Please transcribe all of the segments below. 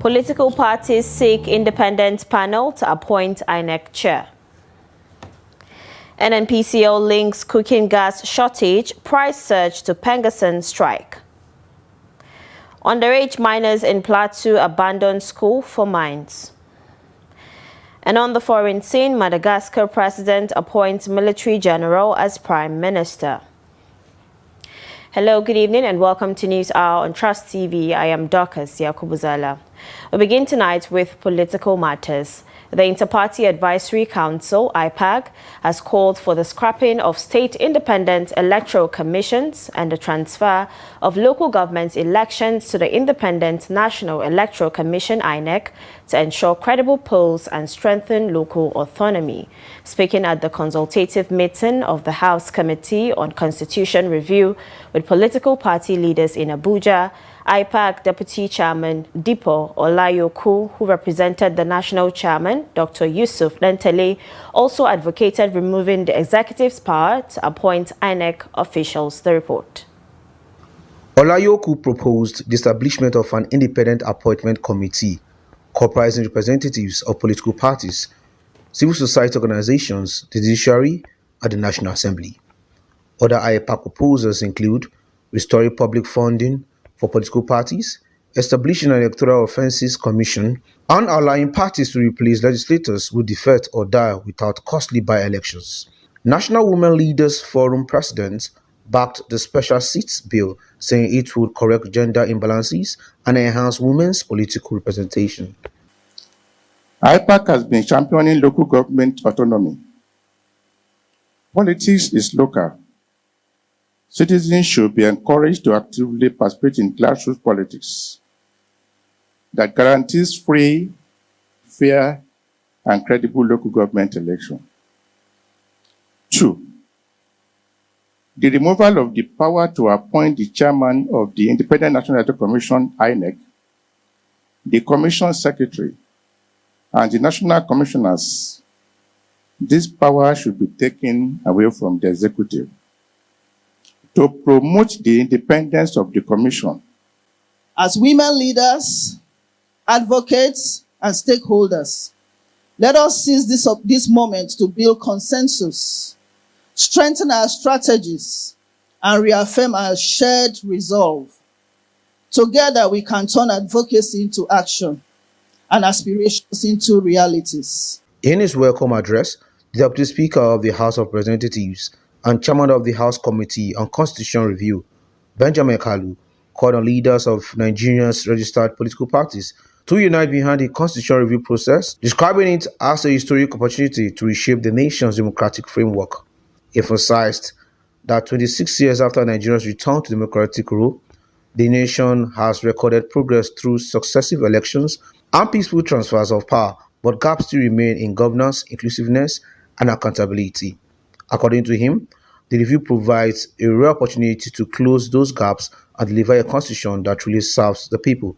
Political parties seek independent panel to appoint INEC chair. NNPCL links cooking gas shortage, price surge to PENGASSAN strike. Underage minors in Plateau abandon school for mines. And on the foreign scene, Madagascar president appoints military general as prime minister. Hello, good evening and welcome to News Hour on Trust TV. I am Dorcas Yakubuzala. We begin tonight with political matters. The Interparty Advisory Council, IPAC, has called for the scrapping of state independent electoral commissions and the transfer of local government elections to the Independent National Electoral Commission, INEC, to ensure credible polls and strengthen local autonomy. Speaking at the consultative meeting of the House Committee on Constitution Review with political party leaders in Abuja, IPAC Deputy Chairman Dipo Olayoku, who represented the National Chairman, Dr. Yusuf Lentele, also advocated removing the executive's power to appoint INEC officials. The report. Olayoku proposed the establishment of an independent appointment committee comprising representatives of political parties, civil society organizations, the judiciary, and the National Assembly. Other IPAC proposals include restoring public funding for political parties, establishing an electoral offences commission, and allowing parties to replace legislators who defect or die without costly by-elections. National Women Leaders Forum president backed the special seats bill, saying it would correct gender imbalances and enhance women's political representation. IPAC has been championing local government autonomy. Politics is local. Citizens should be encouraged to actively participate in grassroots politics that guarantees free, fair, and credible local government election. 2. The removal of the power to appoint the chairman of the Independent National Electoral Commission, INEC, the commission secretary, and the national commissioners. This power should be taken away from the executive to promote the independence of the commission. As women leaders, advocates, and stakeholders, let us seize this moment to build consensus, strengthen our strategies, and reaffirm our shared resolve. Together, we can turn advocacy into action and aspirations into realities. In his welcome address, the Deputy Speaker of the House of Representatives and Chairman of the House Committee on Constitution Review, Benjamin Kalu, called on leaders of Nigeria's registered political parties to unite behind the Constitution Review process, describing it as a historic opportunity to reshape the nation's democratic framework. He emphasized that 26 years after Nigeria's return to democratic rule, the nation has recorded progress through successive elections and peaceful transfers of power, but gaps still remain in governance, inclusiveness, and accountability. According to him, the review provides a rare opportunity to close those gaps and deliver a constitution that truly serves the people.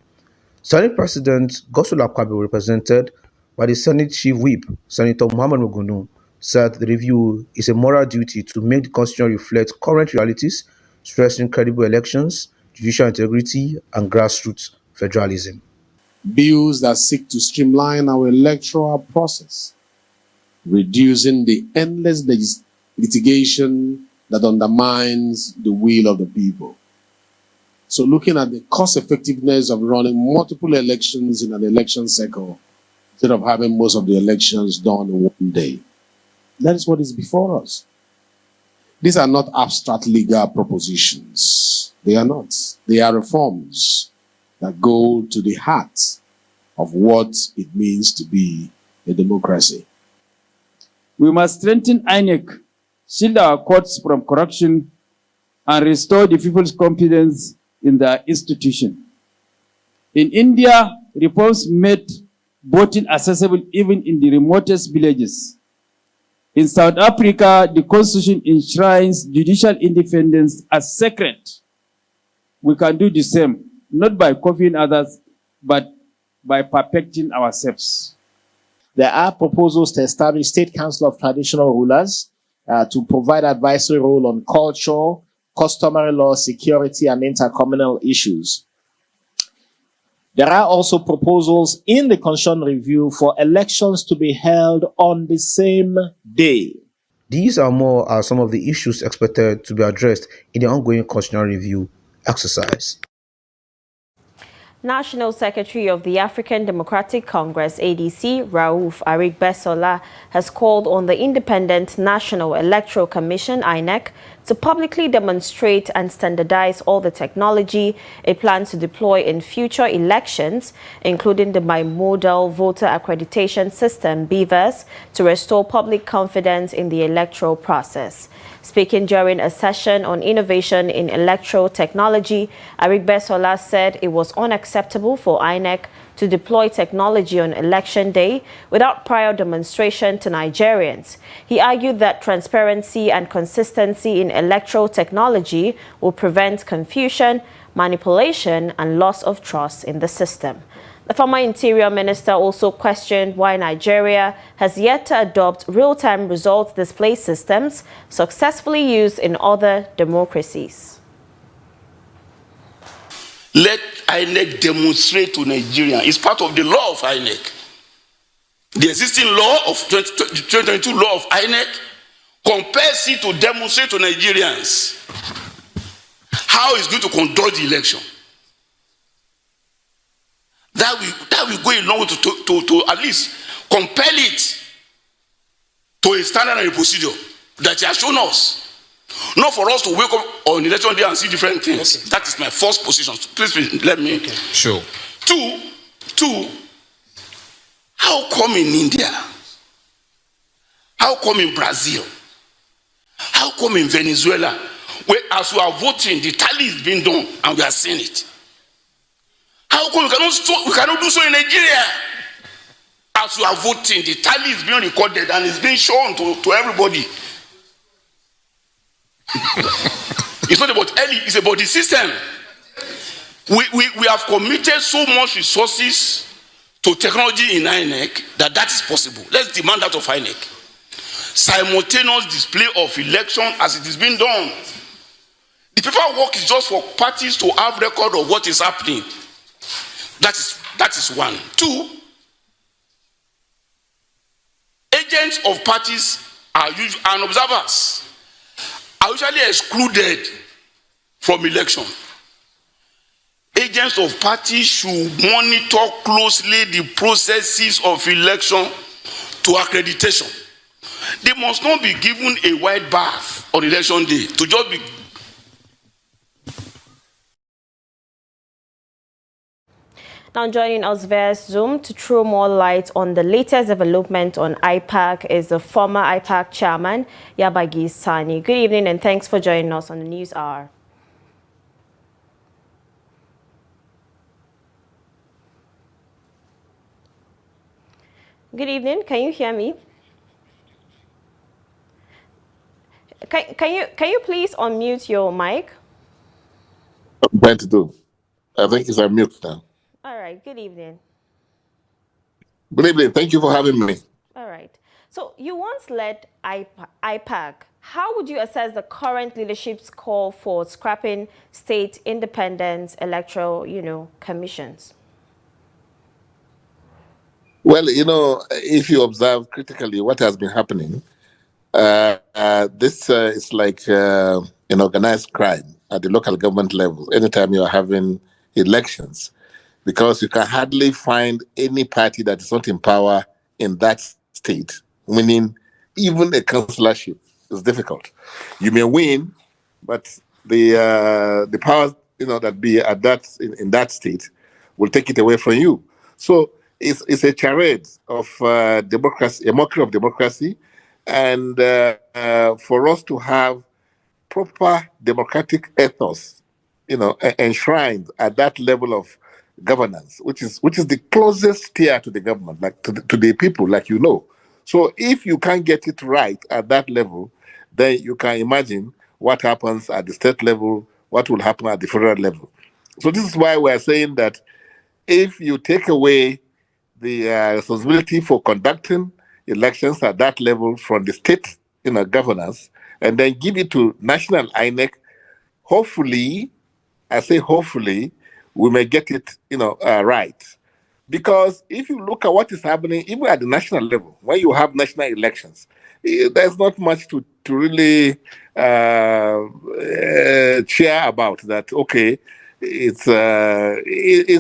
Senate President Godswill Akpabio, represented by the Senate Chief Whip, Senator Muhammad Mogunu, said the review is a moral duty to make the constitution reflect current realities, stressing credible elections, judicial integrity, and grassroots federalism. Bills that seek to streamline our electoral process, reducing the endless litigation that undermines the will of the people. So looking at the cost effectiveness of running multiple elections in an election cycle instead of having most of the elections done in one day. That is what is before us. These are not abstract legal propositions. They are not. They are reforms that go to the heart of what it means to be a democracy. We must strengthen INEC, shield our courts from corruption, and restore the people's confidence in their institution. In India, reforms made voting accessible even in the remotest villages. In South Africa, the Constitution enshrines judicial independence as sacred. We can do the same, not by copying others, but by perfecting ourselves. There are proposals to establish State Council of Traditional Rulers to provide advisory role on culture, customary law, security, and intercommunal issues. There are also proposals in the Constitution Review for elections to be held on the same day. These are some of the issues expected to be addressed in the ongoing constitutional review exercise. National Secretary of the African Democratic Congress, ADC, Rauf Aregbesola, has called on the Independent National Electoral Commission, INEC, to publicly demonstrate and standardize all the technology it plans to deploy in future elections, including the bimodal voter accreditation system, BVAS, to restore public confidence in the electoral process. Speaking during a session on innovation in electoral technology, Aregbesola said it was unacceptable for INEC to deploy technology on election day without prior demonstration to Nigerians. He argued that transparency and consistency in electoral technology will prevent confusion, manipulation, and loss of trust in the system. The former Interior Minister also questioned why Nigeria has yet to adopt real-time results display systems successfully used in other democracies. Let INEC demonstrate to Nigeria. It's part of the law of INEC. The existing law of 2022 law of INEC compels it to demonstrate to Nigerians how it's going to conduct the election. That will go a long way to at least compel it to a standard and a procedure that he has shown us. Not for us to wake up on election day and see different things. Okay. That is my first position. Please let me. Okay. Sure. Two, how come in India? How come in Brazil? How come in Venezuela? Where as we are voting, the tally is being done and we are seeing it. How come we cannot do so in Nigeria? As we are voting, the tally is being recorded and it's being shown to everybody. It's not about Eli, it's about the system. We have committed so much resources to technology in INEC that is possible. Let's demand that of INEC. Simultaneous display of election as it is being done. The paperwork is just for parties to have record of what is happening. That is one. Two, agents of parties and observers are usually excluded from election. Agents of parties should monitor closely the processes of election to accreditation. They must not be given a wide berth on election day to just be. Now joining us via Zoom to throw more light on the latest development on IPAC is the former IPAC chairman, Yabagi Sani. Good evening and thanks for joining us on the News Hour. Good evening, can you hear me? Can you please unmute your mic? I'm trying to do. I think it's on mute now. All right, good evening. Good evening. Thank you for having me. All right. So you once led IPAC. How would you assess the current leadership's call for scrapping state independent electoral, commissions? Well, if you observe critically what has been happening, this is like an organized crime at the local government level. Anytime you are having elections, because you can hardly find any party that is not in power in that state, winning even a councillorship is difficult. You may win, but the powers that be at that in that state will take it away from you. So it's a charade of democracy, a mockery of democracy, and for us to have proper democratic ethos, enshrined at that level of governance, which is the closest tier to the government, like to the people, like So if you can't get it right at that level, then you can imagine what happens at the state level, what will happen at the federal level. So this is why we're saying that if you take away the responsibility for conducting elections at that level from the state, governance, and then give it to national INEC, hopefully, I say hopefully, we may get it, right. Because if you look at what is happening, even at the national level, when you have national elections, there's not much to really cheer about. That okay, it's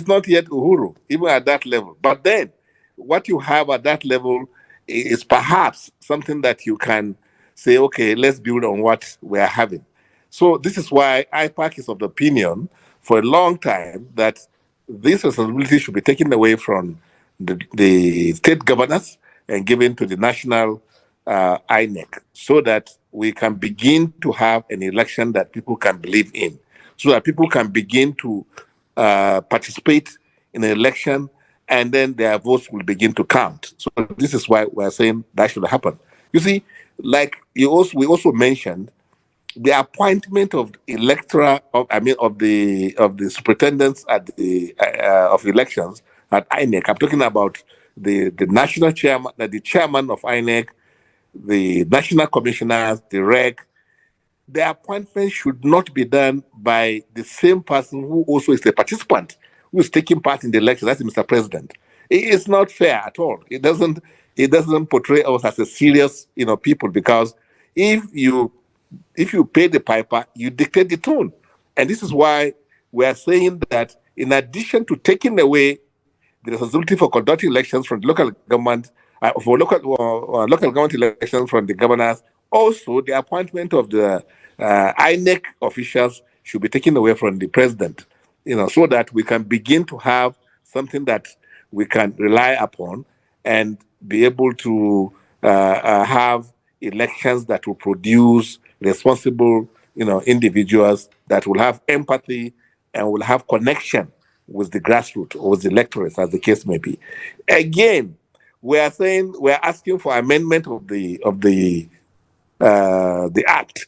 not yet Uhuru, even at that level. But then, what you have at that level is perhaps something that you can say, okay, let's build on what we are having. So this is why IPAC is of the opinion for a long time that this responsibility should be taken away from the state governors and given to the national INEC, so that we can begin to have an election that people can believe in, so that people can begin to participate in an election, and then their votes will begin to count. So this is why we're saying that should happen. You see, like we also mentioned, the appointment of electoral of the superintendents at the of elections at INEC. I'm talking about the national chairman, the chairman of INEC, the national commissioners, the reg. The appointment should not be done by the same person who also is a participant, who is taking part in the election. That's Mr. President. It's not fair at all. It doesn't portray us as a serious, people, because if you pay the piper, you dictate the tune. And this is why we are saying that in addition to taking away the responsibility for conducting elections from the local government, for local government elections from the governors, also the appointment of the INEC officials should be taken away from the president, so that we can begin to have something that we can rely upon and be able to have elections that will produce responsible, individuals that will have empathy and will have connection with the grassroots or with the electorates, as the case may be. Again, we are asking for amendment of the act,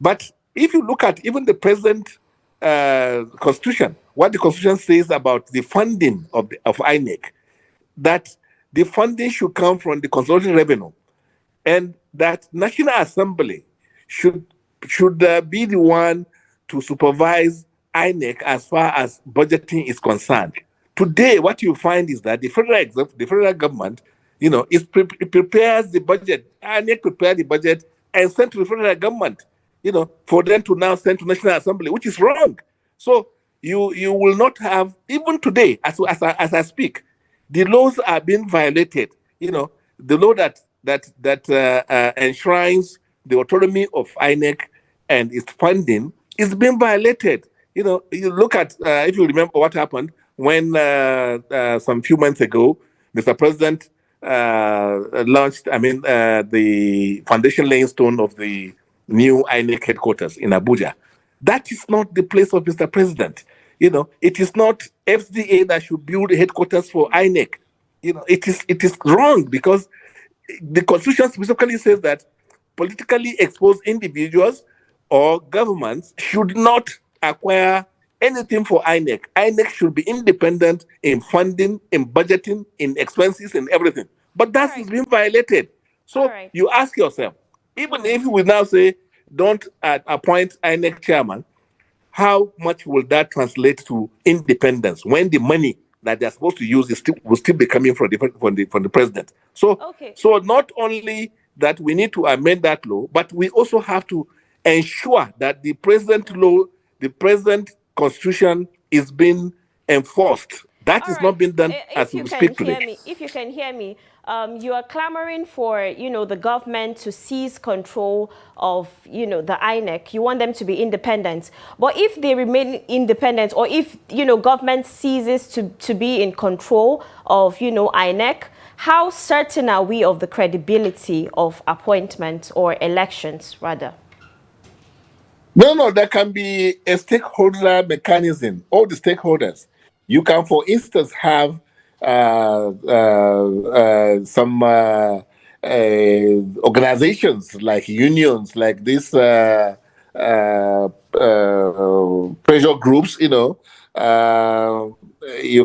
But if you look at even the present constitution, what the constitution says about the funding of INEC, that the funding should come from the consolidated revenue, and that National Assembly should be the one to supervise INEC as far as budgeting is concerned. Today, what you find is that the federal government, it prepares the budget. INEC prepares the budget and send to the federal government, for them to now send to National Assembly, which is wrong. So you will not have, even today, as I speak, the laws are being violated. The law that enshrines the autonomy of INEC and its funding is being violated. You look at, if you remember what happened when some few months ago, Mr. President launched, the foundation laying stone of the new INEC headquarters in Abuja. That is not the place of Mr. President. It is not FDA that should build headquarters for INEC. It is wrong, because the Constitution specifically says that politically exposed individuals or governments should not acquire anything for INEC. INEC should be independent in funding, in budgeting, in expenses, and everything. But that is being violated. So you ask yourself, even if we now say don't appoint INEC chairman, how much will that translate to independence when the money that they're supposed to use will still be coming from the president? So not only that we need to amend that law, but we also have to ensure that the present law, the present constitution is being enforced. That is not being done as we speak today. If you can hear me, you are clamoring for, the government to seize control of, the INEC. You want them to be independent. But if they remain independent, or if, government ceases to be in control of, INEC, how certain are we of the credibility of appointments or elections, rather? No, there can be a stakeholder mechanism, all the stakeholders. You can, for instance, have some organizations like unions, like these pressure groups, you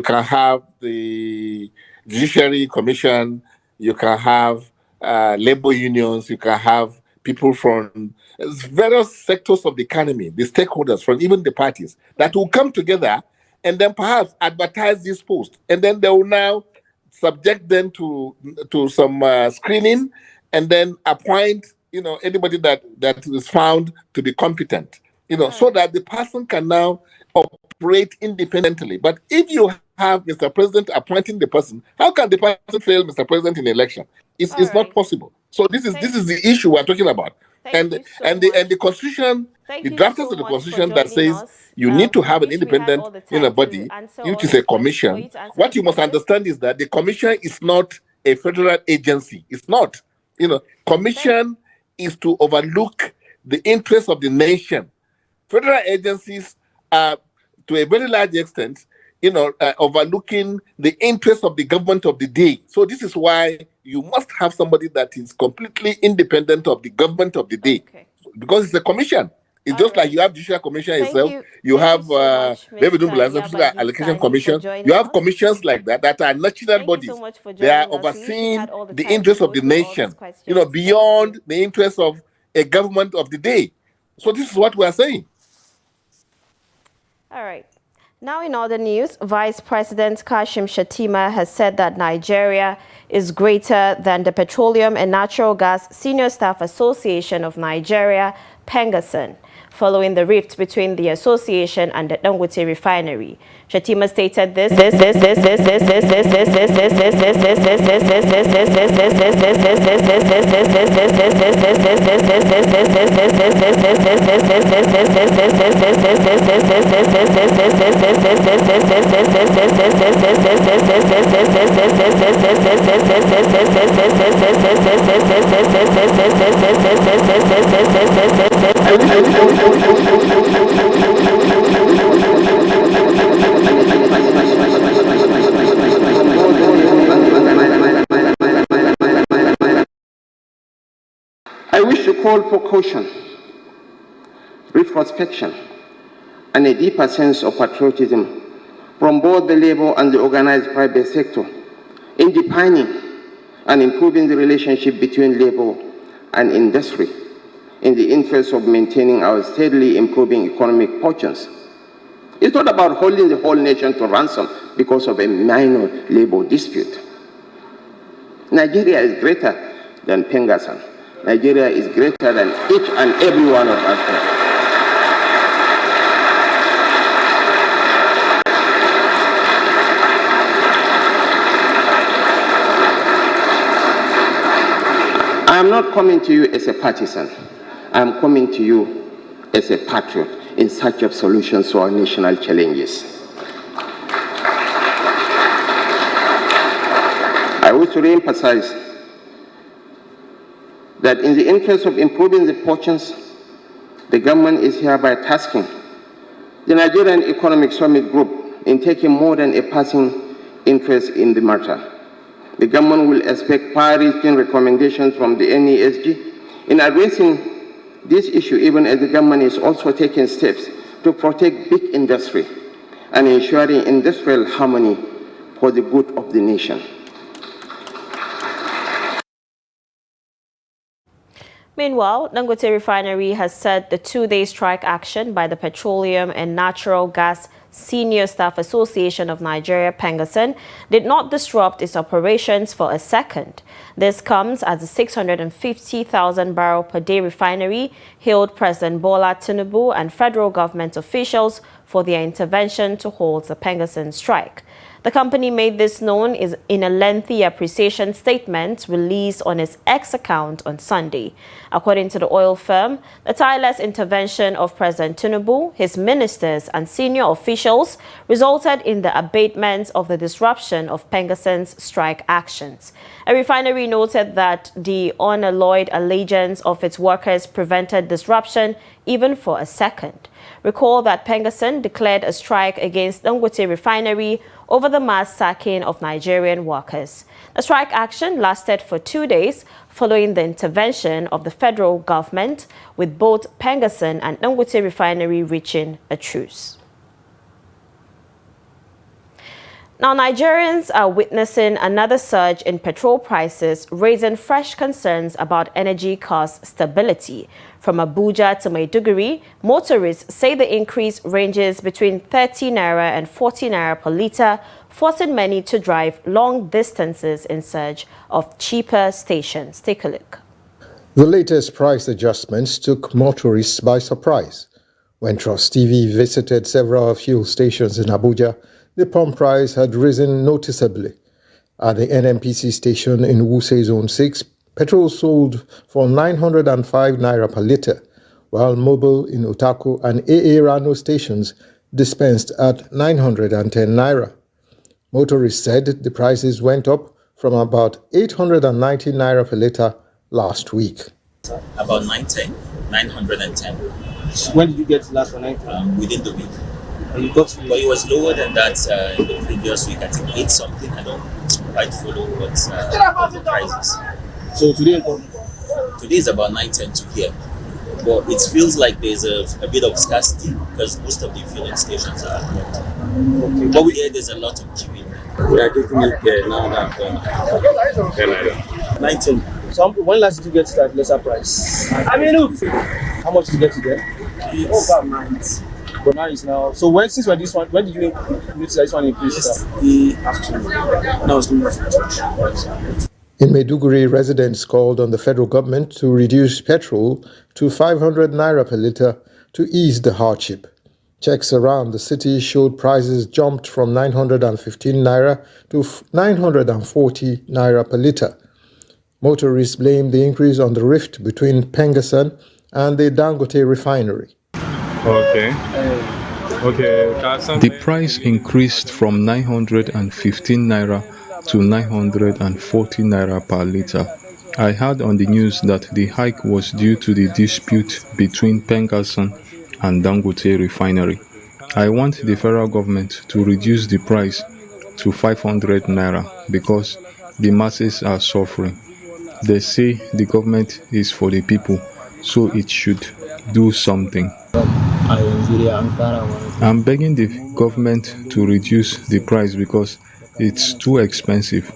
can have the Judiciary Commission, you can have labor unions, you can have people from various sectors of the economy, the stakeholders from even the parties, that will come together and then perhaps advertise this post, and then they will now subject them to some screening, and then appoint anybody that is found to be competent, so that the person can now operate independently. But if you have Mr. President appointing the person, how can the person fail Mr. President in election? It's not possible. So this is the issue we're talking about. And the constitution, the drafters of the constitution that says you need to have an independent body, which is a commission. What you must understand is that the commission is not a federal agency. It's not. Commission is to overlook the interests of the nation. Federal agencies are, to a very large extent, overlooking the interests of the government of the day. So this is why you must have somebody that is completely independent of the government of the day, because it's a commission. It's just like you have Judicial Commission itself. You have David Allocation Commission. You have commissions like that are national bodies. They are overseeing the interests of the nation, beyond the interests of a government of the day. So this is what we are saying. All right. Now in other news, Vice President Kashim Shettima has said that Nigeria is greater than the Petroleum and Natural Gas Senior Staff Association of Nigeria, PENGASSAN, following the rift between the association and the Dangote refinery. Shettima stated this. I wish to call for caution, retrospection, and a deeper sense of patriotism from both the labor and the organized private sector in defining and improving the relationship between labor and industry in the interest of maintaining our steadily improving economic fortunes. It's not about holding the whole nation to ransom because of a minor labor dispute. Nigeria is greater than PENGASSAN. Nigeria is greater than each and every one of us. I am not coming to you as a partisan. I am coming to you as a patriot in search of solutions to our national challenges. I wish to re-emphasize that in the interest of improving the fortunes, the government is hereby tasking the Nigerian Economic Summit Group in taking more than a passing interest in the matter. The government will expect far-reaching recommendations from the NESG in addressing this issue, even as the government is also taking steps to protect big industry and ensuring industrial harmony for the good of the nation. Meanwhile, Dangote Refinery has said the two-day strike action by the Petroleum and Natural Gas Senior Staff Association of Nigeria, PENGASSAN, did not disrupt its operations for a second. This comes as the 650,000 barrel per day refinery hailed President Bola Tinubu and federal government officials for their intervention to halt the PENGASSAN strike. The company made this known in a lengthy appreciation statement released on its X account on Sunday. According to the oil firm, the tireless intervention of President Tinubu, his ministers, and senior officials resulted in the abatement of the disruption of PENGASSAN's strike actions. A refinery noted that the unalloyed allegiance of its workers prevented disruption even for a second. Recall that PENGASSAN declared a strike against Dangote Refinery over the mass sacking of Nigerian workers. The strike action lasted for 2 days following the intervention of the federal government, with both PENGASSAN and Dangote Refinery reaching a truce. Now, Nigerians are witnessing another surge in petrol prices, raising fresh concerns about energy cost stability. From Abuja to Maiduguri, motorists say the increase ranges between 30 naira and 40 naira per litre, forcing many to drive long distances in search of cheaper stations. Take a look. The latest price adjustments took motorists by surprise. When Trust TV visited several fuel stations in Abuja, the pump price had risen noticeably. At the NNPC station in Wuse Zone 6, petrol sold for 905 naira per litre, while Mobile in Otaku and AA Rano stations dispensed at 910 naira. Motorists said the prices went up from about 890 naira per litre last week. About 910. When did you get last for 910? Within the week. And you got But it was lower than that in the previous week. I think 8 something. I don't quite follow what the prices. So today is about 910 to here. But it feels like there's a bit of scarcity because most of the filling stations are blocked. Okay. But here there's a lot of queuing. We are getting it there now that 910. So when last did you get to that lesser price? How much did you get to there? It's about 90. But now it's now. So when did you notice this one increase? The afternoon. Now it's going from church. In Maiduguri, residents called on the federal government to reduce petrol to 500 naira per litre to ease the hardship. Checks around the city showed prices jumped from 915 naira to 940 naira per litre. Motorists blamed the increase on the rift between PENGASSAN and the Dangote refinery. The price increased from 915 naira to 940 naira per litre. I heard on the news that the hike was due to the dispute between PENGASSAN and Dangote refinery. I want the federal government to reduce the price to 500 naira because the masses are suffering. They say the government is for the people, so it should do something. I'm begging the government to reduce the price because it's too expensive.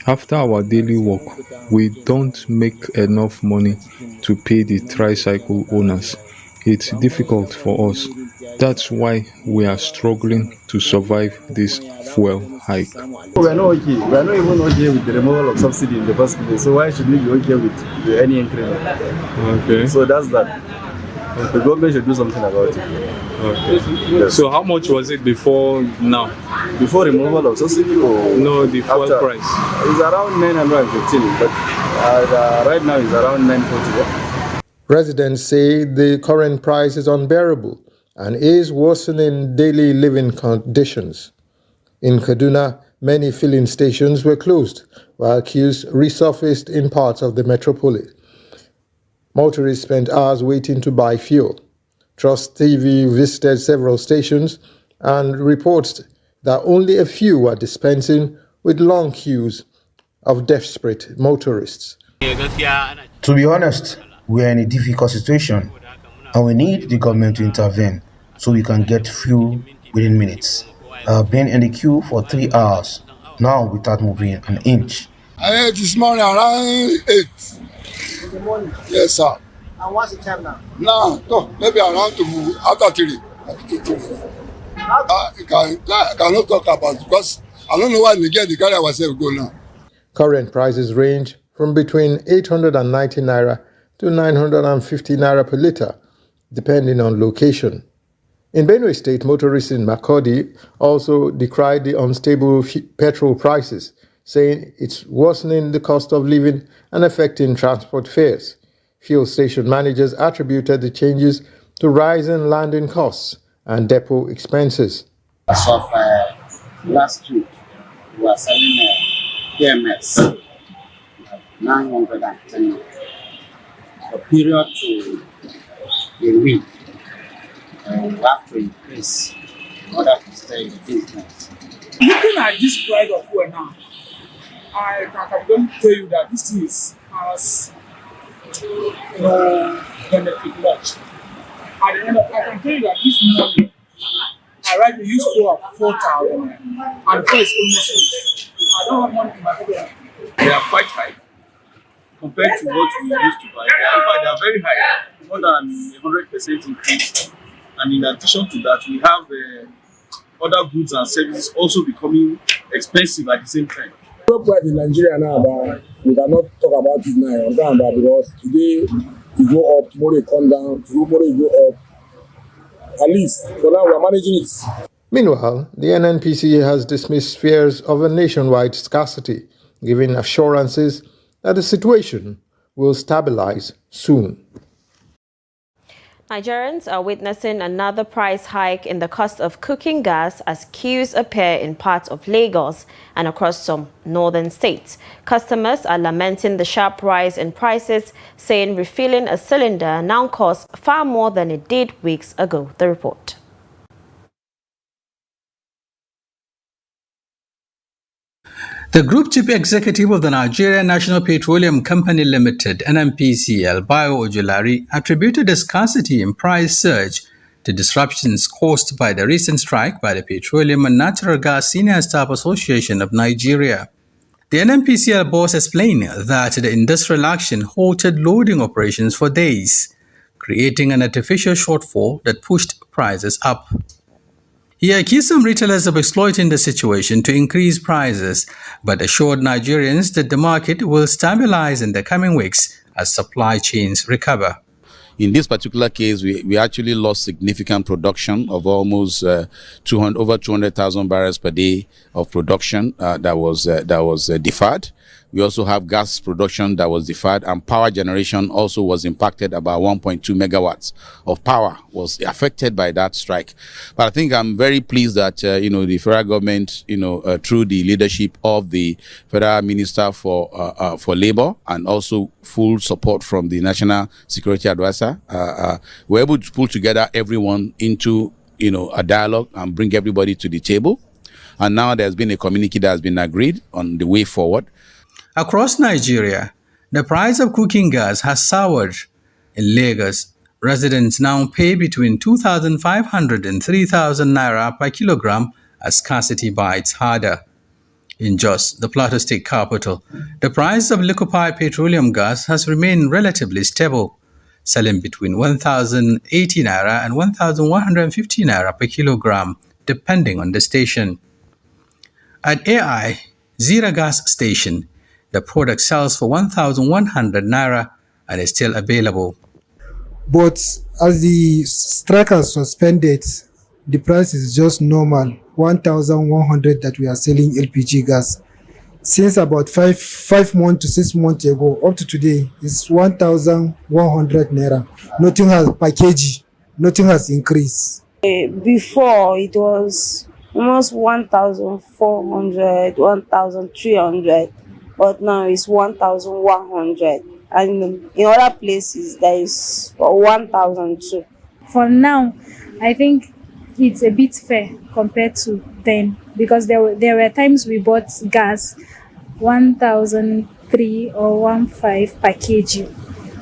After our daily work, we don't make enough money to pay the tricycle owners. It's difficult for us. That's why we are struggling to survive this fuel hike. We're not okay. We're not even okay with the removal of subsidy in the first place. So why should we be okay with any increment? Okay. So that's that. The government should do something about it. Okay. Yes. So how much was it before now? Before removal of subsidy or no, the fuel price? It's around 915, but right now it's around 940. Residents say the current price is unbearable and is worsening daily living conditions. In Kaduna, many filling stations were closed, while queues resurfaced in parts of the metropolis. Motorists spent hours waiting to buy fuel. Trust TV visited several stations and reports that only a few are dispensing, with long queues of desperate motorists. To be honest, we are in a difficult situation and we need the government to intervene so we can get fuel within minutes. I've been in the queue for 3 hours now without moving an inch. I ate this morning around 8. In the morning? Yes, sir. And what's the time now? Now, maybe around after 3. I cannot talk about it because I don't know why they get the carry ourselves go now. Current prices range from between 890 naira to 950 naira per litre, depending on location. In Benue State, motorists in Makurdi also decried the unstable petrol prices, saying it's worsening the cost of living and affecting transport fares. Fuel station managers attributed the changes to rising landing costs and depot expenses. As of last week, we were selling PMS at 910. The period to a week, we have to increase in order to stay in the business. Looking at this price of fuel now, I can tell you that this is has no benefit much. At the end of, I can tell you that this morning, I write the use for 4,000 and the is almost finished. I don't have money in my pocket. They are quite high compared to what we used to buy. In fact, they are very high, more than 100% increase. And in addition to that, we have other goods and services also becoming expensive at the same time. Quite in Nigeria now, but we cannot talk about it now, because today you go up, tomorrow you come down, tomorrow you go up. At least for now, we are managing it. Meanwhile, the NNPC has dismissed fears of a nationwide scarcity, giving assurances that the situation will stabilize soon. Nigerians are witnessing another price hike in the cost of cooking gas as queues appear in parts of Lagos and across some northern states. Customers are lamenting the sharp rise in prices, saying refilling a cylinder now costs far more than it did weeks ago. The report. The Group Chief Executive of the Nigeria National Petroleum Company Limited, NNPCL, Bayo Ojulari, attributed the scarcity in price surge to disruptions caused by the recent strike by the Petroleum and Natural Gas Senior Staff Association of Nigeria. The NNPCL boss explained that the industrial action halted loading operations for days, creating an artificial shortfall that pushed prices up. He accused some retailers of exploiting the situation to increase prices, but assured Nigerians that the market will stabilize in the coming weeks as supply chains recover. In this particular case, we actually lost significant production of almost over 200,000 barrels per day of production that was deferred. We also have gas production that was deferred, and power generation also was impacted. About 1.2 megawatts of power was affected by that strike. But I think I'm very pleased that the federal government, through the leadership of the Federal Minister for Labor and also full support from the National Security Advisor, we're able to pull together everyone into a dialogue and bring everybody to the table. And now there's been a communique that has been agreed on the way forward. Across Nigeria, the price of cooking gas has soared. In Lagos, residents now pay between 2,500 and 3,000 naira per kilogram as scarcity bites harder. In Jos, the Plateau State capital, the price of liquefied petroleum gas has remained relatively stable, selling between 1,080 naira and 1,150 naira per kilogram, depending on the station. At AI Zira Gas Station, the product sells for 1,100 naira and is still available. But as the strike has suspended, the price is just normal, 1,100 that we are selling LPG gas. Since about 5 months to 6 months ago, up to today, it's 1,100 naira. Nothing has per kg, nothing has increased. Before it was almost 1,400, 1,300. But now it's 1,100, and in other places there is 1,002. For now, I think it's a bit fair compared to then, because there were times we bought gas 1,003 or 1,500 per kg,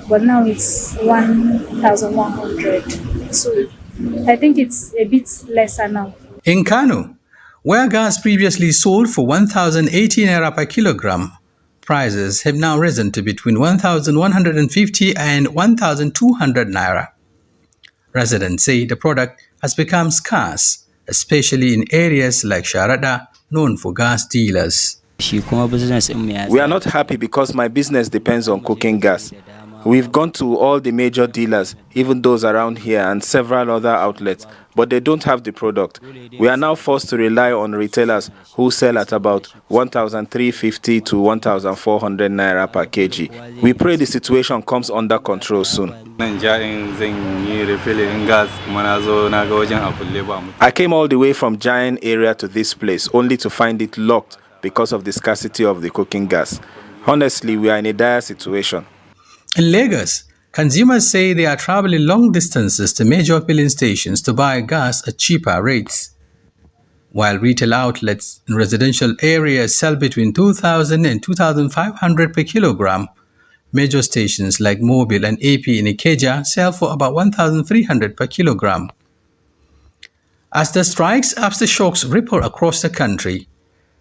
but now it's 1,100. So I think it's a bit lesser now. In Kano, where gas previously sold for 1,080 naira per kilogram, prices have now risen to between 1,150 and 1,200 naira. Residents say the product has become scarce, especially in areas like Sharada, known for gas dealers. We are not happy because my business depends on cooking gas. We've gone to all the major dealers, even those around here, and several other outlets, but they don't have the product. We are now forced to rely on retailers who sell at about 1,350 to 1,400 naira per kg. We pray the situation comes under control soon. I came all the way from Giant area to this place, only to find it locked because of the scarcity of the cooking gas. Honestly, we are in a dire situation. In Lagos, consumers say they are traveling long distances to major filling stations to buy gas at cheaper rates. While retail outlets in residential areas sell between 2,000 and 2,500 per kilogram, major stations like Mobil and AP in Ikeja sell for about 1,300 per kilogram. As the strikes aftershocks ripple across the country,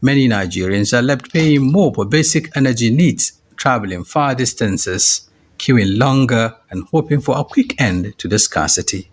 many Nigerians are left paying more for basic energy needs, traveling far distances, queuing longer, and hoping for a quick end to the scarcity.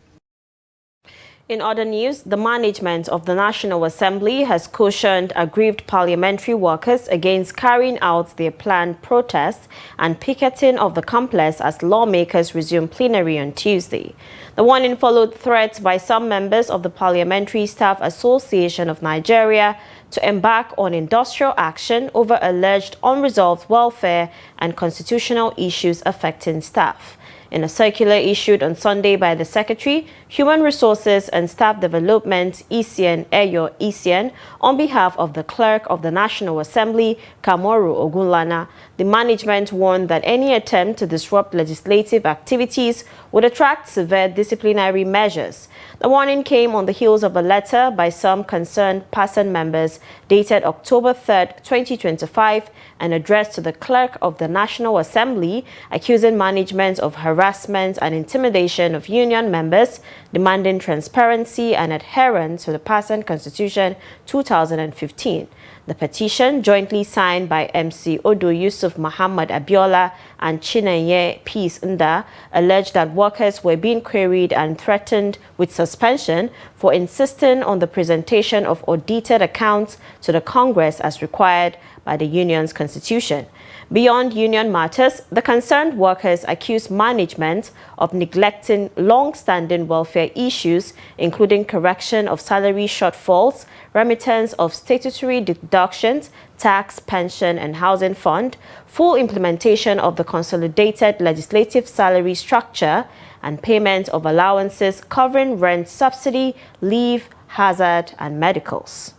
In other news, the management of the National Assembly has cautioned aggrieved parliamentary workers against carrying out their planned protests and picketing of the complex as lawmakers resume plenary on Tuesday. The warning followed threats by some members of the Parliamentary Staff Association of Nigeria to embark on industrial action over alleged unresolved welfare and constitutional issues affecting staff. In a circular issued on Sunday by the Secretary, Human Resources and Staff Development, ECN Eyo ECN, on behalf of the Clerk of the National Assembly, Kamoru Ogunlana, the management warned that any attempt to disrupt legislative activities would attract severe disciplinary measures. The warning came on the heels of a letter by some concerned PENGASSAN members dated October 3, 2025, and addressed to the Clerk of the National Assembly, accusing management of harassment and intimidation of union members, demanding transparency and adherence to the PENGASSAN Constitution 2015. The petition, jointly signed by MC Odo Yusuf Muhammad Abiola and Chinenye Peace Nda, alleged that workers were being queried and threatened with suspension for insisting on the presentation of audited accounts to the Congress as required by the union's constitution. Beyond union matters, the concerned workers accused management of neglecting long-standing welfare issues, including correction of salary shortfalls, remittance of statutory deductions, tax, pension, and housing fund, full implementation of the consolidated legislative salary structure, and payment of allowances covering rent subsidy, leave, hazard, and medicals.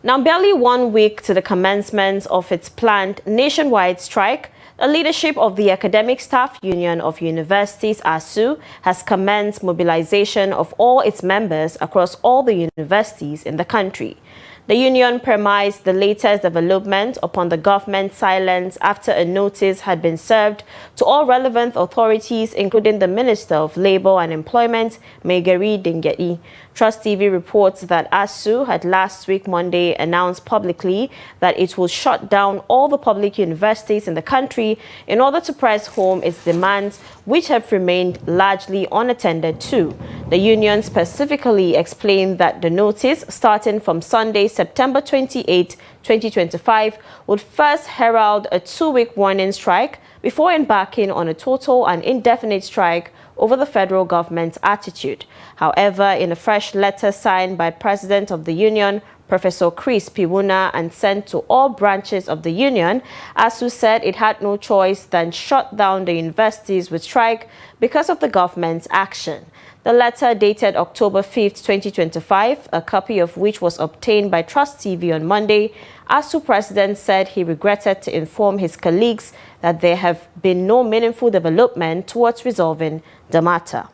Now, barely 1 week to the commencement of its planned nationwide strike, the leadership of the Academic Staff Union of Universities, ASU, has commenced mobilization of all its members across all the universities in the country. The union premised the latest development upon the government's silence after a notice had been served to all relevant authorities, including the Minister of Labour and Employment, Megari Dingei. Trust TV reports that ASU had last week Monday announced publicly that it will shut down all the public universities in the country in order to press home its demands, which have remained largely unattended to. The union specifically explained that the notice, starting from Sunday, September 28, 2025, would first herald a 2-week warning strike before embarking on a total and indefinite strike over the federal government's attitude. However, in a fresh letter signed by President of the Union, Professor Chris Piwuna, and sent to all branches of the union, ASU said it had no choice than shut down the universities with strike because of the government's action. The letter, dated October 5, 2025, a copy of which was obtained by Trust TV on Monday, ASU president said he regretted to inform his colleagues that there have been no meaningful development towards resolving the matter.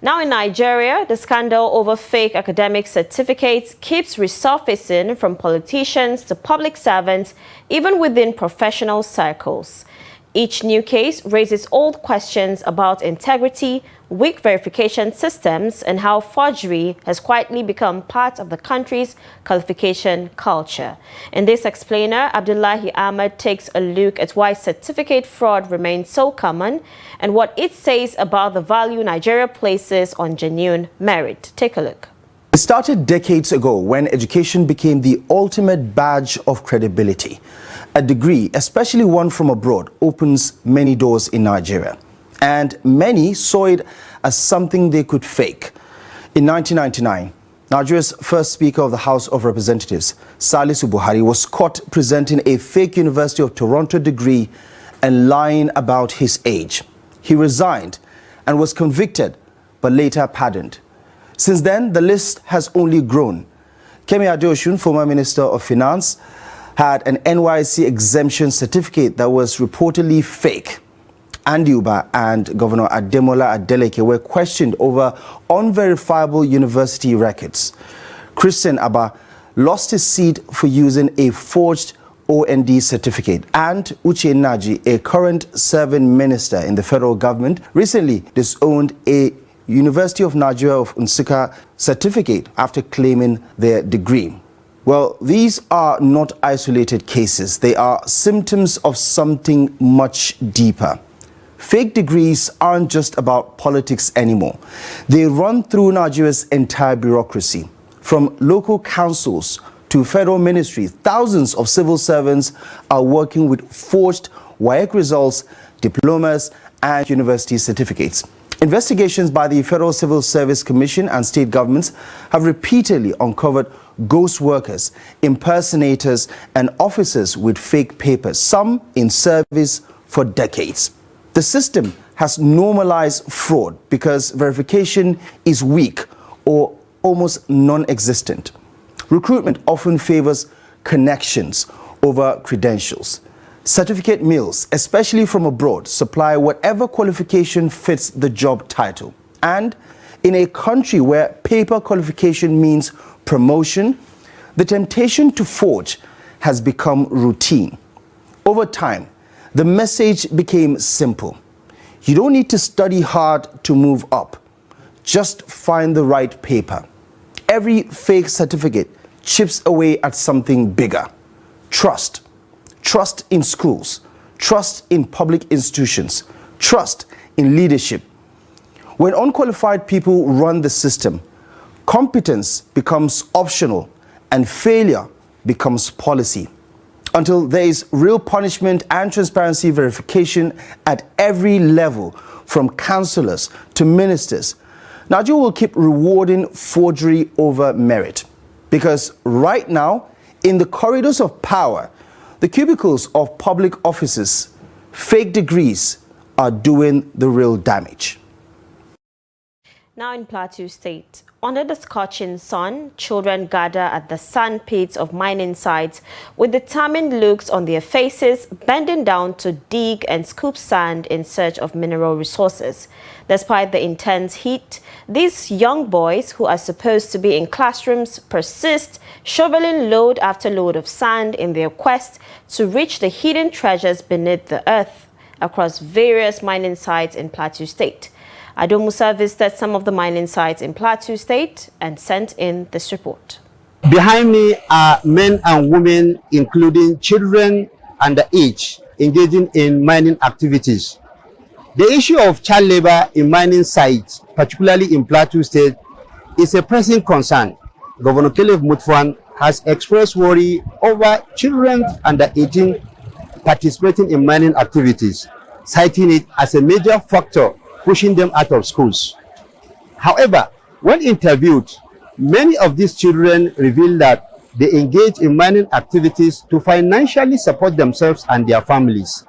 Now in Nigeria, the scandal over fake academic certificates keeps resurfacing from politicians to public servants, even within professional circles. Each new case raises old questions about integrity, weak verification systems, and how forgery has quietly become part of the country's qualification culture. In this explainer, Abdullahi Ahmed takes a look at why certificate fraud remains so common and what it says about the value Nigeria places on genuine merit. Take a look. It started decades ago when education became the ultimate badge of credibility. A degree, especially one from abroad, opens many doors in Nigeria. And many saw it as something they could fake. In 1999, Nigeria's first Speaker of the House of Representatives, Salisu Buhari, was caught presenting a fake University of Toronto degree and lying about his age. He resigned and was convicted, but later pardoned. Since then, the list has only grown. Kemi Adeosun, former Minister of Finance, had an NYSC exemption certificate that was reportedly fake. Andy Uba and Governor Ademola Adeleke were questioned over unverifiable university records. Christian Abba lost his seat for using a forged OND certificate. And Uche Naji, a current serving minister in the federal government, recently disowned a University of Nigeria of Nsukka certificate after claiming their degree. Well, these are not isolated cases. They are symptoms of something much deeper. Fake degrees aren't just about politics anymore. They run through Nigeria's entire bureaucracy. From local councils to federal ministries, thousands of civil servants are working with forged WAEC results, diplomas, and university certificates. Investigations by the Federal Civil Service Commission and state governments have repeatedly uncovered ghost workers, impersonators, and officers with fake papers, some in service for decades. The system has normalized fraud because verification is weak or almost non-existent. Recruitment often favors connections over credentials. Certificate mills, especially from abroad, supply whatever qualification fits the job title. And in a country where paper qualification means promotion, the temptation to forge has become routine. Over time, the message became simple. You don't need to study hard to move up. Just find the right paper. Every fake certificate chips away at something bigger. Trust. Trust in schools. Trust in public institutions. Trust in leadership. When unqualified people run the system, competence becomes optional and failure becomes policy. Until there is real punishment and transparency verification at every level, from councillors to ministers, Nigeria will keep rewarding forgery over merit. Because right now, in the corridors of power, the cubicles of public offices, fake degrees are doing the real damage. Now in Plateau State, under the scorching sun, children gather at the sand pits of mining sites with determined looks on their faces, bending down to dig and scoop sand in search of mineral resources. Despite the intense heat, these young boys, who are supposed to be in classrooms, persist, shoveling load after load of sand in their quest to reach the hidden treasures beneath the earth across various mining sites in Plateau State. Ado Musa visited some of the mining sites in Plateau State and sent in this report. Behind me are men and women, including children underage, engaging in mining activities. The issue of child labor in mining sites, particularly in Plateau State, is a pressing concern. Governor Caleb Mutfwan has expressed worry over children under 18 participating in mining activities, citing it as a major factor pushing them out of schools. However, when interviewed, many of these children reveal that they engage in mining activities to financially support themselves and their families.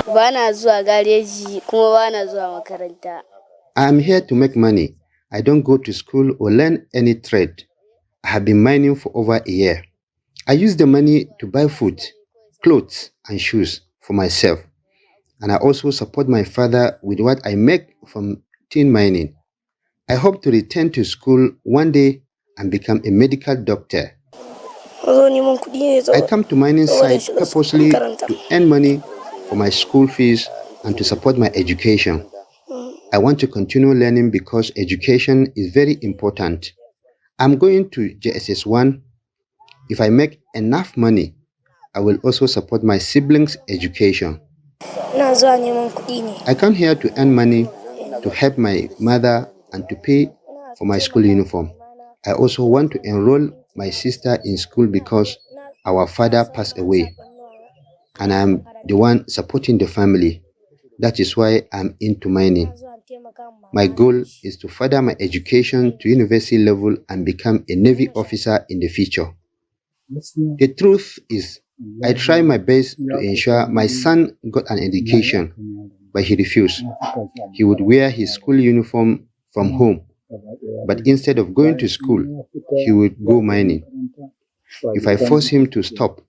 I am here to make money. I don't go to school or learn any trade. I have been mining for over a year. I use the money to buy food, clothes, and shoes for myself. And I also support my father with what I make from tin mining. I hope to return to school one day and become a medical doctor. I come to mining sites purposely to earn money for my school fees and to support my education. I want to continue learning because education is very important. I'm going to JSS 1. If I make enough money, I will also support my siblings' education. I come here to earn money to help my mother and to pay for my school uniform. I also want to enroll my sister in school because our father passed away and I'm the one supporting the family. That is why I'm into mining. My goal is to further my education to university level and become a Navy officer in the future. The truth is, I try my best to ensure my son got an education, but he refused. He would wear his school uniform from home, but instead of going to school, he would go mining. If I force him to stop,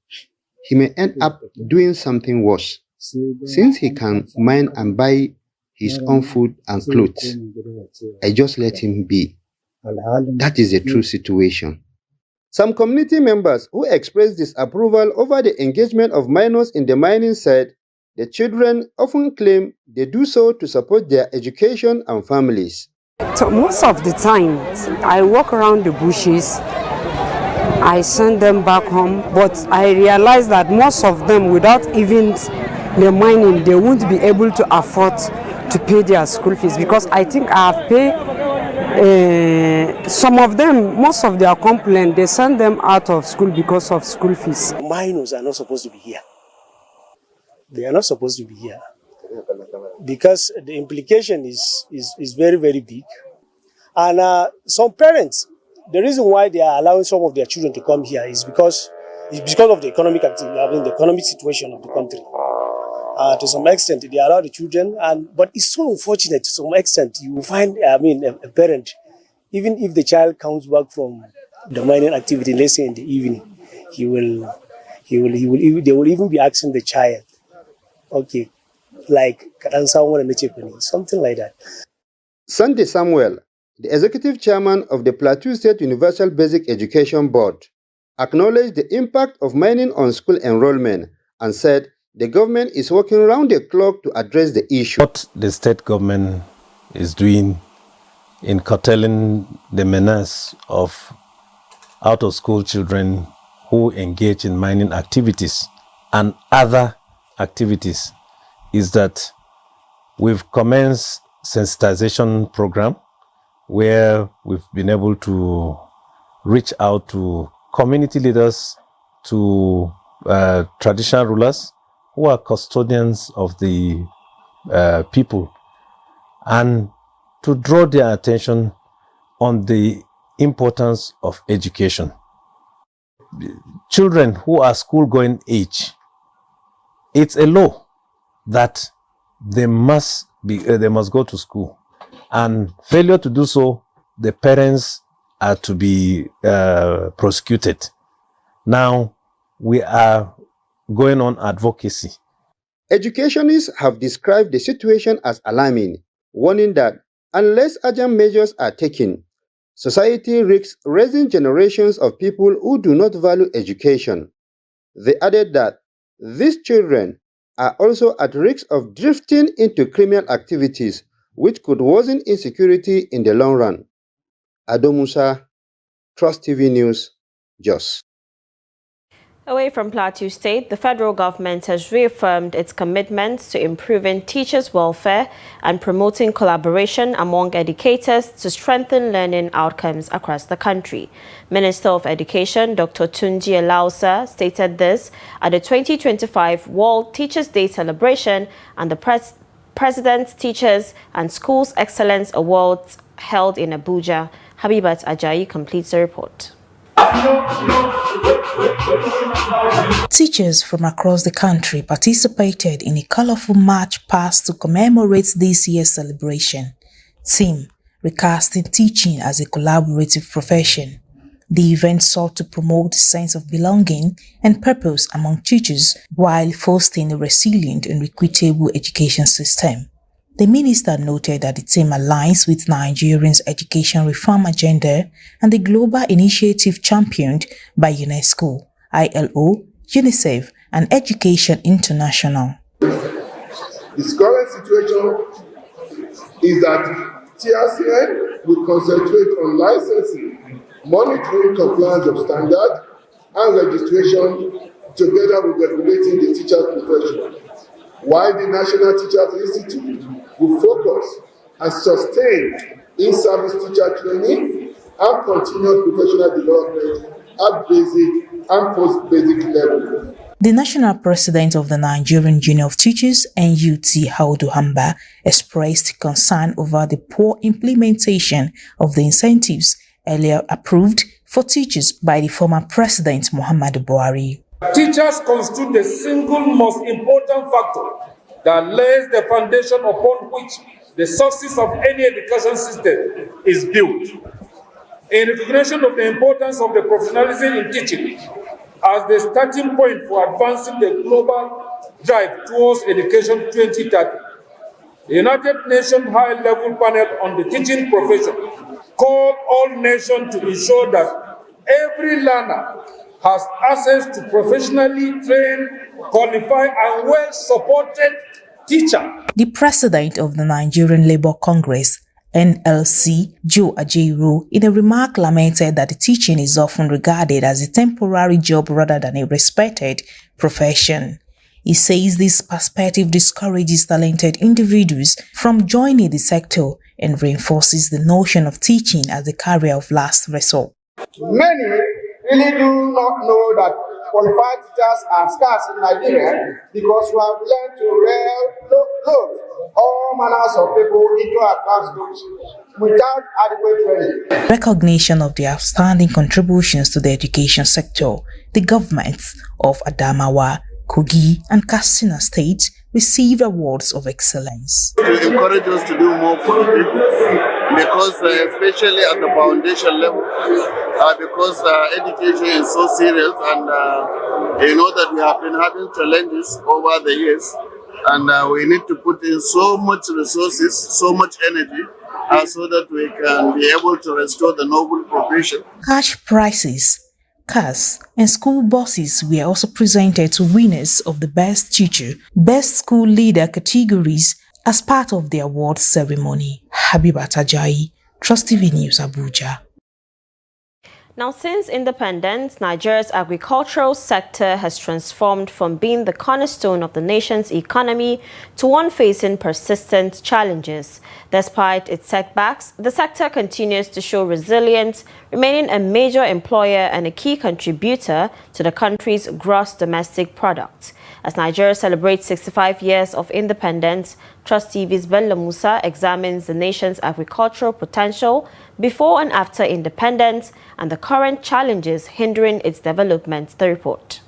he may end up doing something worse, since he can mine and buy his own food and clothes. I just let him be. That is the true situation. Some community members who expressed disapproval over the engagement of minors in the mining said the children often claim they do so to support their education and families. So most of the time, I walk around the bushes, I send them back home, but I realize that most of them, without even the mining, they won't be able to afford to pay their school fees, because I think I have paid some of them, most of their complaint, they send them out of school because of school fees. Minors are not supposed to be here. They are not supposed to be here because the implication is very, very big. And some parents, the reason why they are allowing some of their children to come here is because of the economic activity, the economic situation of the country. To some extent, they allow the children, but it's so unfortunate. To some extent, you will find, a parent, even if the child comes back from the mining activity, let's say in the evening, they will even be asking the child, okay, like something like that. Sunday Samuel, the executive chairman of the Plateau State Universal Basic Education Board, acknowledged the impact of mining on school enrollment and said the government is working round the clock to address the issue. What the state government is doing in curtailing the menace of out-of-school children who engage in mining activities and other activities is that we've commenced sensitization program where we've been able to reach out to community leaders, to traditional rulers who are custodians of the people, and to draw their attention on the importance of education. Children who are school-going age, it's a law that they must go to school, and failure to do so, the parents are to be prosecuted. Now we are going on advocacy. Educationists have described the situation as alarming, warning that unless urgent measures are taken, society risks raising generations of people who do not value education. They added that these children are also at risk of drifting into criminal activities, which could worsen insecurity in the long run. Ado Musa, Trust TV News, Jos. Away from Plateau State, the federal government has reaffirmed its commitment to improving teachers' welfare and promoting collaboration among educators to strengthen learning outcomes across the country. Minister of Education Dr. Tunji Alausa stated this at the 2025 World Teachers' Day celebration and the President's Teachers and Schools Excellence Awards held in Abuja. Habibat Ajayi completes the report. Teachers from across the country participated in a colorful march past to commemorate this year's celebration. Theme: Recasting Teaching as a Collaborative Profession. The event sought to promote a sense of belonging and purpose among teachers while fostering a resilient and equitable education system. The minister noted that the theme aligns with Nigeria's education reform agenda and the global initiative championed by UNESCO, ILO, UNICEF, and Education International. The current situation is that TRCN will concentrate on licensing, monitoring compliance of standard, and registration together with regulating the teacher profession, while the National Teachers Institute will focus and sustain in-service teacher training and continued professional development at basic and post-basic level. The national president of the Nigerian Union of Teachers, NUT, Haudu Hamba, expressed concern over the poor implementation of the incentives earlier approved for teachers by the former president, Muhammadu Buhari. Teachers constitute the single most important factor that lays the foundation upon which the success of any education system is built. In recognition of the importance of the professionalism in teaching as the starting point for advancing the global drive towards Education 2030, the United Nations High-Level Panel on the Teaching Profession called all nations to ensure that every learner has access to professionally trained, qualified, and well-supported teacher. The president of the Nigerian Labour Congress, NLC, Joe Ajaero, in a remark lamented that teaching is often regarded as a temporary job rather than a respected profession. He says this perspective discourages talented individuals from joining the sector and reinforces the notion of teaching as a career of last resort. Many really do not know that qualified teachers are scarce in Nigeria because we have learned to load all manners of people into our classrooms without adequate training. Recognition of the outstanding contributions to the education sector, the governments of Adamawa, Kogi, and Katsina states received awards of excellence. To encourage us to do more for the people, because especially at the foundation level, because education is so serious, and you know that we have been having challenges over the years, and we need to put in so much resources, so much energy, so that we can be able to restore the noble profession. Cash prizes, cars, and school buses were also presented to winners of the Best Teacher, Best School Leader categories as part of the awards ceremony. Habibat Ajayi, Trust TV News, Abuja. Now, since independence, Nigeria's agricultural sector has transformed from being the cornerstone of the nation's economy to one facing persistent challenges. Despite its setbacks, the sector continues to show resilience, remaining a major employer and a key contributor to the country's gross domestic product. As Nigeria celebrates 65 years of independence, Trust TV's Bello Musa examines the nation's agricultural potential before and after independence and the current challenges hindering its development. The report.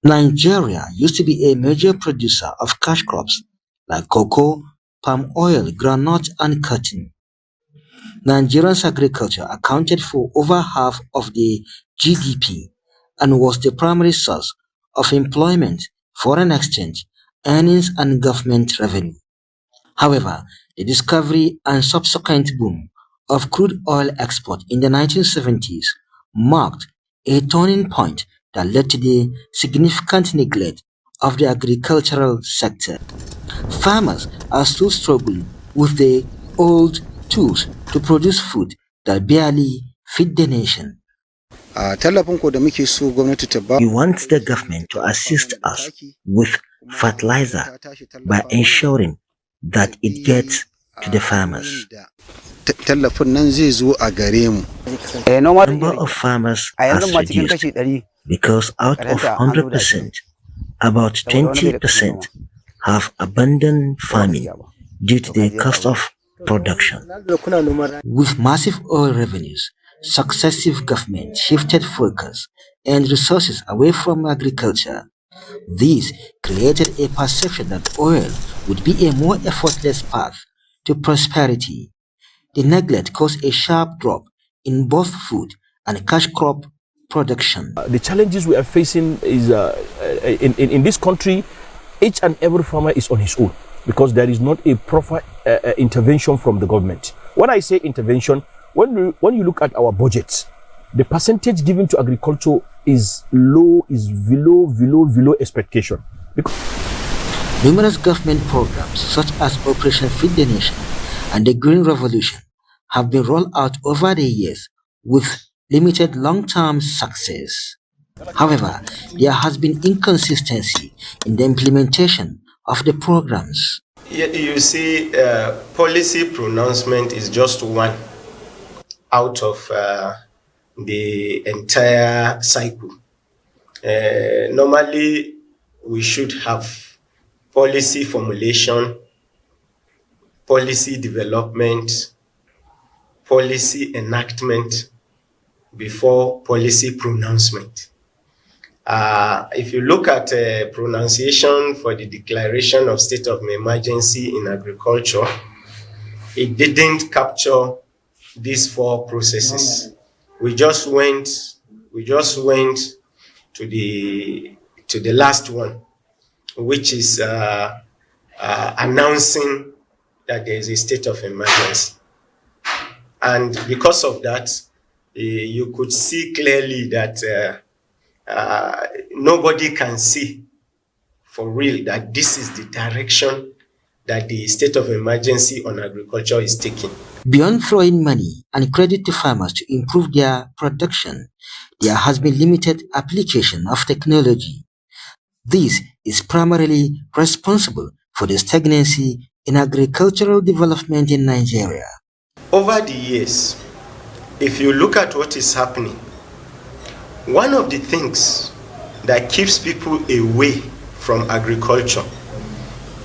Nigeria used to be a major producer of cash crops like cocoa, palm oil, groundnut, and cotton. Nigeria's agriculture accounted for over half of the GDP and was the primary source of employment, foreign exchange, earnings, and government revenue. However, the discovery and subsequent boom of crude oil export in the 1970s marked a turning point that led to the significant neglect of the agricultural sector. Farmers are still struggling with the old tools to produce food that barely feed the nation. We want the government to assist us with fertilizer by ensuring that it gets to the farmers. A number of farmers has reduced because out of 100%, about 20% have abandoned farming due to the cost of production. With massive oil revenues, successive governments shifted focus and resources away from agriculture. This created a perception that oil would be a more effortless path to prosperity. The neglect caused a sharp drop in both food and cash crop production. The challenges we are facing is in this country, each and every farmer is on his own because there is not a proper intervention from the government. When I say intervention, when you look at our budgets, the percentage given to agriculture is low, is below expectation. Numerous government programs such as Operation Feed the Nation and the Green Revolution have been rolled out over the years with limited long-term success. However, there has been inconsistency in the implementation of the programs. You see, policy pronouncement is just one out of the entire cycle. Normally, we should have policy formulation, policy development, policy enactment before policy pronouncement. If you look at pronunciation for the declaration of state of emergency in agriculture, it didn't capture these four processes. We just went to the last one, which is announcing that there is a state of emergency. And because of that, you could see clearly that nobody can see for real that this is the direction that the state of emergency on agriculture is taking. Beyond throwing money and credit to farmers to improve their production, there has been limited application of technology. This is primarily responsible for the stagnancy in agricultural development in Nigeria. Over the years, if you look at what is happening, one of the things that keeps people away from agriculture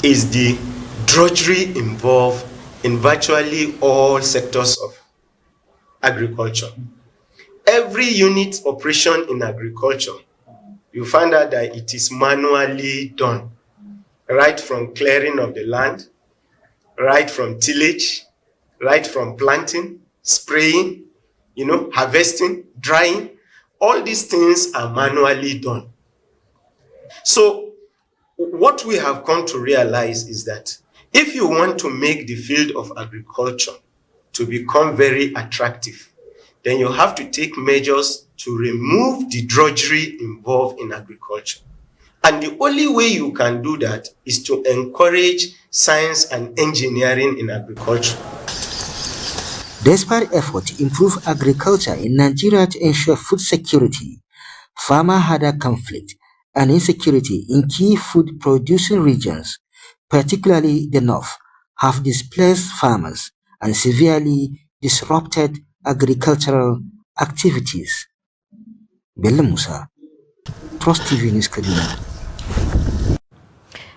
is the drudgery involved in virtually all sectors of agriculture. Every unit operation in agriculture, you find out that it is manually done, right from clearing of the land, right from tillage, right from planting, spraying, harvesting, drying. All these things are manually done. So what we have come to realize is that if you want to make the field of agriculture to become very attractive, then you have to take measures to remove the drudgery involved in agriculture. And the only way you can do that is to encourage science and engineering in agriculture. Despite effort to improve agriculture in Nigeria to ensure food security, farmer-herder conflict and insecurity in key food-producing regions, particularly the north, have displaced farmers and severely disrupted agricultural activities. Bello Musa, Trust TV News Kaduna.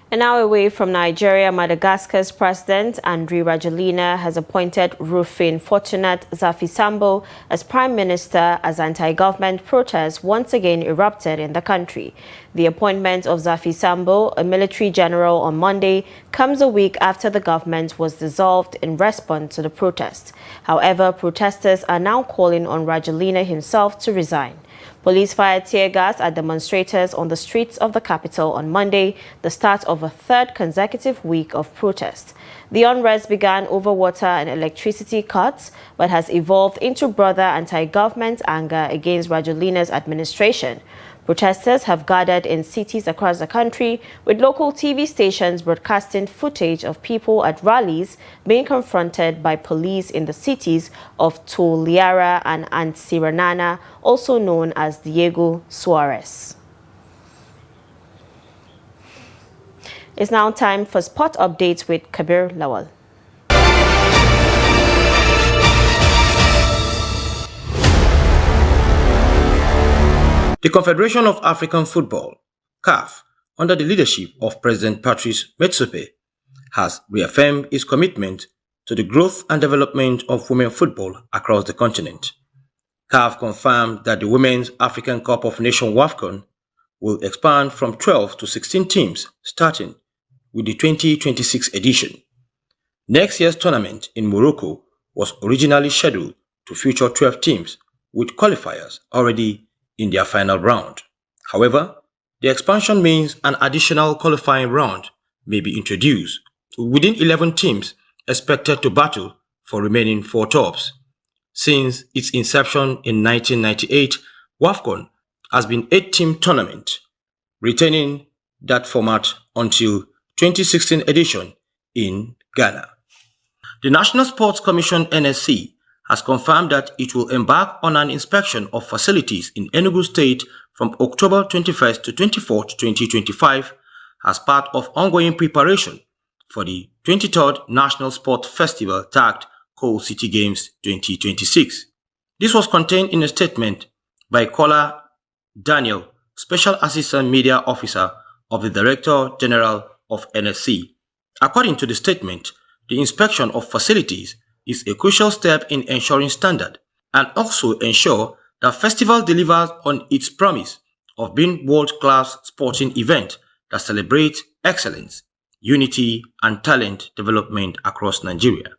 And now away from Nigeria, Madagascar's president, Andry Rajoelina, has appointed Rufin Fortunat Zafi-Sambo as prime minister as anti-government protests once again erupted in the country. The appointment of Zafi-Sambo, a military general, on Monday comes a week after the government was dissolved in response to the protest. However, protesters are now calling on Rajoelina himself to resign. Police fired tear gas at demonstrators on the streets of the capital on Monday, the start of a third consecutive week of protest. The unrest began over water and electricity cuts, but has evolved into broader anti-government anger against Rajoelina's administration. Protesters have gathered in cities across the country, with local TV stations broadcasting footage of people at rallies being confronted by police in the cities of Toliara and Antsiranana, also known as Diego Suarez. It's now time for sport updates with Kabir Lawal. The Confederation of African Football, CAF, under the leadership of President Patrice Motsepe, has reaffirmed its commitment to the growth and development of women football across the continent. CAF confirmed that the Women's African Cup of Nations WAFCON will expand from 12 to 16 teams starting with the 2026 edition. Next year's tournament in Morocco was originally scheduled to feature 12 teams, with qualifiers already in their final round. However, the expansion means an additional qualifying round may be introduced, within 11 teams expected to battle for remaining 4 tops. Since its inception in 1998, WAFCON has been an 8-team tournament, retaining that format until 2016 edition in Ghana. The National Sports Commission (NSC) has confirmed that it will embark on an inspection of facilities in Enugu State from October 21st to 24th, 2025 as part of ongoing preparation for the 23rd National Sport Festival tagged Coal City Games 2026. This was contained in a statement by Kola Daniel, Special Assistant Media Officer of the Director General of NSC. According to the statement, the inspection of facilities is a crucial step in ensuring standard and also ensure that festival delivers on its promise of being world-class sporting event that celebrates excellence, unity, and talent development across Nigeria.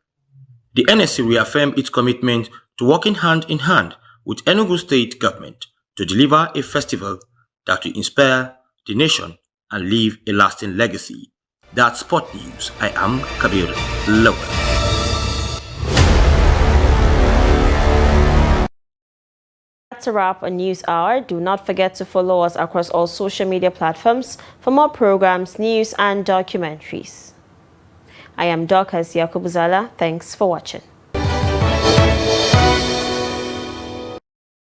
The NSC reaffirmed its commitment to working hand in hand with Enugu State government to deliver a festival that will inspire the nation and leave a lasting legacy. That's Sport News. I am Kabir Lawal. To wrap a news hour, do not forget to follow us across all social media platforms for more programs, news and documentaries. I am Dorcas Yakubuzala. Thanks for watching.